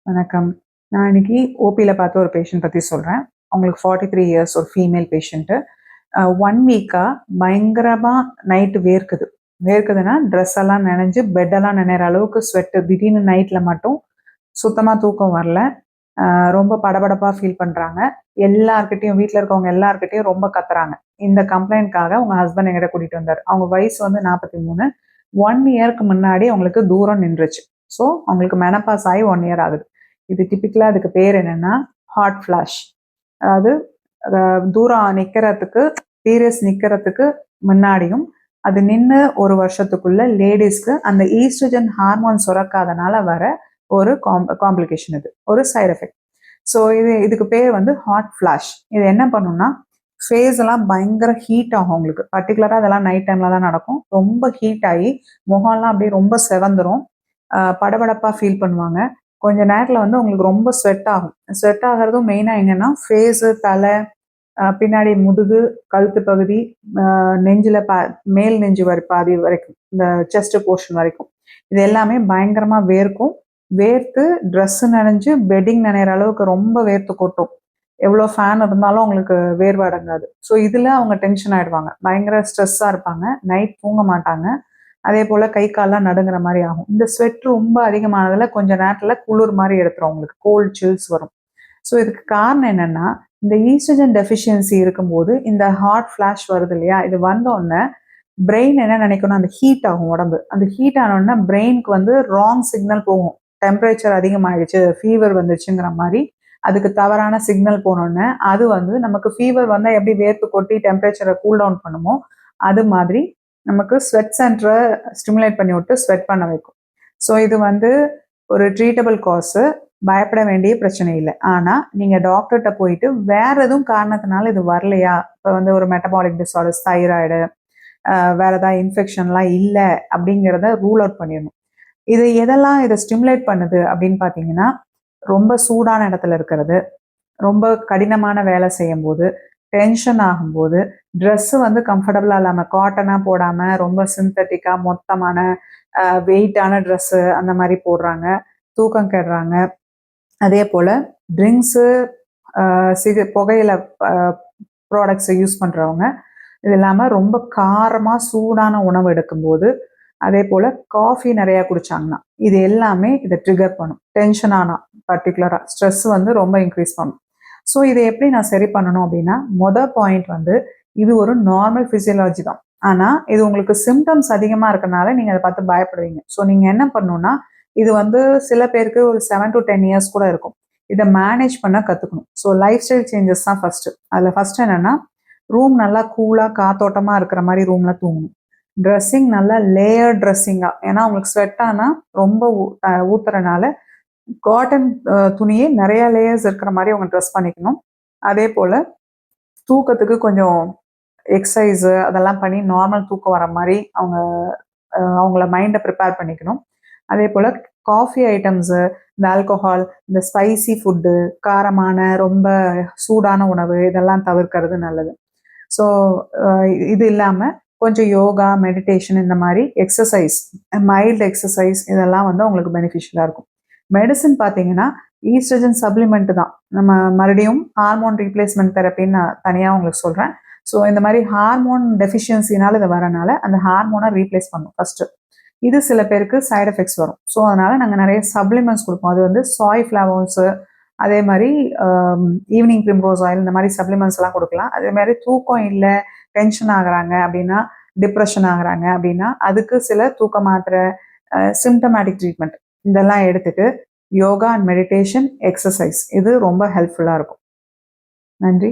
வணக்கம். நான் இன்னைக்கு ஓபியில் பார்த்த ஒரு பேஷண்ட் பற்றி சொல்கிறேன். அவங்களுக்கு 43 இயர்ஸ் ஒரு ஃபீமேல் பேஷண்ட்டு. 1 வீக்காக பயங்கரமாக நைட்டு வேர்க்குது. வேர்க்குதுன்னா ட்ரெஸ் எல்லாம் நனைஞ்சு பெட்டெல்லாம் நனைகிற அளவுக்கு ஸ்வெட்டு. திடீர்னு நைட்டில் மட்டும் சுத்தமாக தூக்கம் வரல. ரொம்ப படபடப்பாக ஃபீல் பண்ணுறாங்க. எல்லார்கிட்டையும் வீட்டில் இருக்கவங்க எல்லார்கிட்டையும் ரொம்ப கத்துறாங்க. இந்த கம்ப்ளைண்ட்காக அவங்க ஹஸ்பண்ட் எங்கிட்ட கூட்டிகிட்டு வந்தார். அவங்க வயசு வந்து 43. 1 இயருக்கு முன்னாடி அவங்களுக்கு தூரம் நின்றுச்சு. ஸோ அவங்களுக்கு மெனப்பாஸ் ஆகி 1 இயர் ஆகுது. இது டிப்பிக்கலாக அதுக்கு பேர் என்னென்னா ஹாட் ஃப்ளாஷ். அதாவது தூரம் நிற்கிறதுக்கு, பீரியட்ஸ் நிற்கிறதுக்கு முன்னாடியும் அது நின்று ஒரு வருஷத்துக்குள்ள லேடிஸ்க்கு அந்த ஈஸ்ட்ரஜன் ஹார்மோன் சுரக்காதனால வர ஒரு காம்ப்ளிகேஷன், இது ஒரு சைடு எஃபெக்ட். ஸோ இதுக்கு பேர் வந்து ஹாட் ஃப்ளாஷ். இது என்ன பண்ணுன்னா ஃபேஸ் எல்லாம் பயங்கர ஹீட் ஆகும் உங்களுக்கு. பர்டிகுலராக அதெல்லாம் நைட் டைமில் தான் நடக்கும். ரொம்ப ஹீட் ஆகி முகம்லாம் அப்படியே ரொம்ப செவந்துரும். படபடப்பாக ஃபீல் பண்ணுவாங்க. கொஞ்ச நேரத்தில் வந்து உங்களுக்கு ரொம்ப ஸ்வெட் ஆகும். ஸ்வெட் ஆகிறதும் மெயினாக எங்கன்னா ஃபேஸு, தலை, பின்னாடி முதுகு, கழுத்து பகுதி, நெஞ்சில் மேல் நெஞ்சு பாதி வரைக்கும், இந்த செஸ்ட் போர்ஷன் வரைக்கும் இது எல்லாமே பயங்கரமாக வேர்க்கும். வேர்த்து ட்ரெஸ்ஸு நனைஞ்சு பெட்டிங் நனைகிற அளவுக்கு ரொம்ப வேர்த்து கொட்டும். எவ்வளோ ஃபேன் இருந்தாலும் அவங்களுக்கு வேர்வை அடங்காது. ஸோ இதில் அவங்க டென்ஷன் ஆகிடுவாங்க. பயங்கர ஸ்ட்ரெஸ்ஸாக இருப்பாங்க. நைட் தூங்க மாட்டாங்க. அதே போல் கை கால்லாம் நடுங்கிற மாதிரி ஆகும். இந்த ஸ்வெட் ரொம்ப அதிகமானதில் கொஞ்ச நேரத்தில் குளிர் மாதிரி எடுத்துரும், அவங்களுக்கு கோல்டு சில்ஸ் வரும். ஸோ இதுக்கு காரணம் என்னென்னா, இந்த ஈஸ்ட்ரஜன் டெஃபிஷியன்சி இருக்கும்போது இந்த ஹாட் ஃப்ளாஷ் வருது இல்லையா, இது வந்தோடனே பிரெயின் என்ன நினைக்கணும், அந்த ஹீட் ஆகும் உடம்பு. அந்த ஹீட் ஆனோடனே பிரெயினுக்கு வந்து ராங் சிக்னல் போகும். டெம்பரேச்சர் அதிகமாகிடுச்சு, ஃபீவர் வந்துச்சுங்கிற மாதிரி அதுக்கு தவறான சிக்னல் போனோடனே அது வந்து நமக்கு ஃபீவர் வந்தால் எப்படி வேர்த்து கொட்டி டெம்பரேச்சரை கூல் டவுன் பண்ணுமோ அது மாதிரி நமக்கு ஸ்வெட் சென்டரை ஸ்டிமுலேட் பண்ணி விட்டு ஸ்வெட் பண்ண வைக்கும். ஸோ இது வந்து ஒரு ட்ரீட்டபிள் காசு, பயப்பட வேண்டிய பிரச்சனை இல்லை. ஆனால் நீங்கள் டாக்டர்கிட்ட போயிட்டு வேற எதுவும் காரணத்தினால இது வரலையா, இப்போ வந்து ஒரு மெட்டபாலிக் டிஸார்டர்ஸ், தைராய்டு, வேற ஏதாவது இன்ஃபெக்ஷன்லாம் இல்லை அப்படிங்கிறத ரூல் அவுட் பண்ணிடணும். இது எதெல்லாம் இதை ஸ்டிமுலேட் பண்ணுது அப்படின்னு பார்த்தீங்கன்னா, ரொம்ப சூடான இடத்துல இருக்கிறது, ரொம்ப கடினமான வேலை செய்யும் போது, டென்ஷன் ஆகும்போது, ட்ரெஸ்ஸு வந்து கம்ஃபர்டபுளாக இல்லாமல் காட்டனாக போடாமல் ரொம்ப சிந்தட்டிக்காக மொத்தமான வெயிட்டான ட்ரெஸ்ஸு அந்த மாதிரி போடுறாங்க, தூக்கம் கெடுறாங்க. அதே போல் ட்ரிங்க்ஸு, புகையில ப்ராடக்ட்ஸை யூஸ் பண்ணுறவங்க, இது இல்லாமல் ரொம்ப காரமாக சூடான உணவு எடுக்கும்போது, அதே போல் காஃபி நிறையா குடித்தாங்கன்னா இது எல்லாமே இதை ட்ரிகர் பண்ணும். டென்ஷன் ஆனால் பர்டிகுலராக ஸ்ட்ரெஸ் வந்து ரொம்ப இன்க்ரீஸ் பண்ணும். ஸோ இதை எப்படி நான் சரி பண்ணணும் அப்படின்னா, பாயிண்ட் வந்து இது ஒரு நார்மல் ஃபிசியலாஜி தான். ஆனால் இது உங்களுக்கு சிம்டம்ஸ் அதிகமாக இருக்கனால நீங்கள் அதை பார்த்து பயப்படுவீங்க. ஸோ நீங்கள் என்ன பண்ணணும்னா, இது வந்து சில பேருக்கு ஒரு 7 to 10 இயர்ஸ் கூட இருக்கும். இதை மேனேஜ் பண்ண கற்றுக்கணும். ஸோ லைஃப் ஸ்டைல் சேஞ்சஸ் தான் ஃபஸ்ட்டு. அதில் ஃபஸ்ட்டு என்னென்னா, ரூம் நல்லா கூலாக காத்தோட்டமாக இருக்கிற மாதிரி ரூமில் தூங்கணும். ட்ரெஸ்ஸிங் நல்லா லேயர் ட்ரெஸ்ஸிங்காக, ஏன்னா உங்களுக்கு ஸ்வெட் ஆனால் ரொம்ப ஊத்துறனால காட்டன் துணியே நிறையா லேயர்ஸ் இருக்கிற மாதிரி அவங்க ட்ரெஸ் பண்ணிக்கணும். அதே போல் தூக்கத்துக்கு கொஞ்சம் எக்ஸசைஸு அதெல்லாம் பண்ணி நார்மல் தூக்கம் வர மாதிரி அவங்கள மைண்டை ப்ரிப்பேர் பண்ணிக்கணும். அதே போல் காஃபி ஐட்டம்ஸு, இந்த ஆல்கோஹால், இந்த ஸ்பைசி ஃபுட்டு, காரமான ரொம்ப சூடான உணவு இதெல்லாம் தவிர்க்கிறது நல்லது. ஸோ இது இல்லாமல் கொஞ்சம் யோகா, மெடிடேஷன், இந்த மாதிரி எக்ஸசைஸ், மைல்டு எக்ஸசைஸ் இதெல்லாம் வந்து உங்களுக்கு பெனிஃபிஷியலாக இருக்கும். மெடிசன் பார்த்தீங்கன்னா ஈஸ்ட்ரஜன் சப்ளிமெண்ட் தான். நம்ம மறுபடியும் ஹார்மோன் ரீப்ளேஸ்மெண்ட் தெரப்பின்னு நான் தனியாக உங்களுக்கு சொல்கிறேன். ஸோ இந்த மாதிரி ஹார்மோன் டெஃபிஷியன்சினால இது வரனால அந்த ஹார்மோனை ரீப்ளேஸ் பண்ணும் ஃபஸ்ட்டு. இது சில பேருக்கு சைடு எஃபெக்ட்ஸ் வரும். ஸோ அதனால் நாங்கள் நிறைய சப்ளிமெண்ட்ஸ் கொடுப்போம். அது வந்து சாய் ஃப்ளவர்ஸு, அதே மாதிரி ஈவினிங் பிரிம்ரோஸ் ஆயில், இந்த மாதிரி சப்ளிமெண்ட்ஸ் எல்லாம் கொடுக்கலாம். அதே மாதிரி தூக்கம் இல்லை, டென்ஷன் ஆகுறாங்க அப்படின்னா, டிப்ரெஷன் ஆகுறாங்க அப்படின்னா அதுக்கு சில தூக்க மாத்திரை, சிம்டமேட்டிக் ட்ரீட்மெண்ட் இதெல்லாம் எடுத்துட்டு யோகா அண்ட் மெடிடேஷன், எக்ஸசைஸ் இது ரொம்ப ஹெல்ப்ஃபுல்லாக இருக்கும். நன்றி.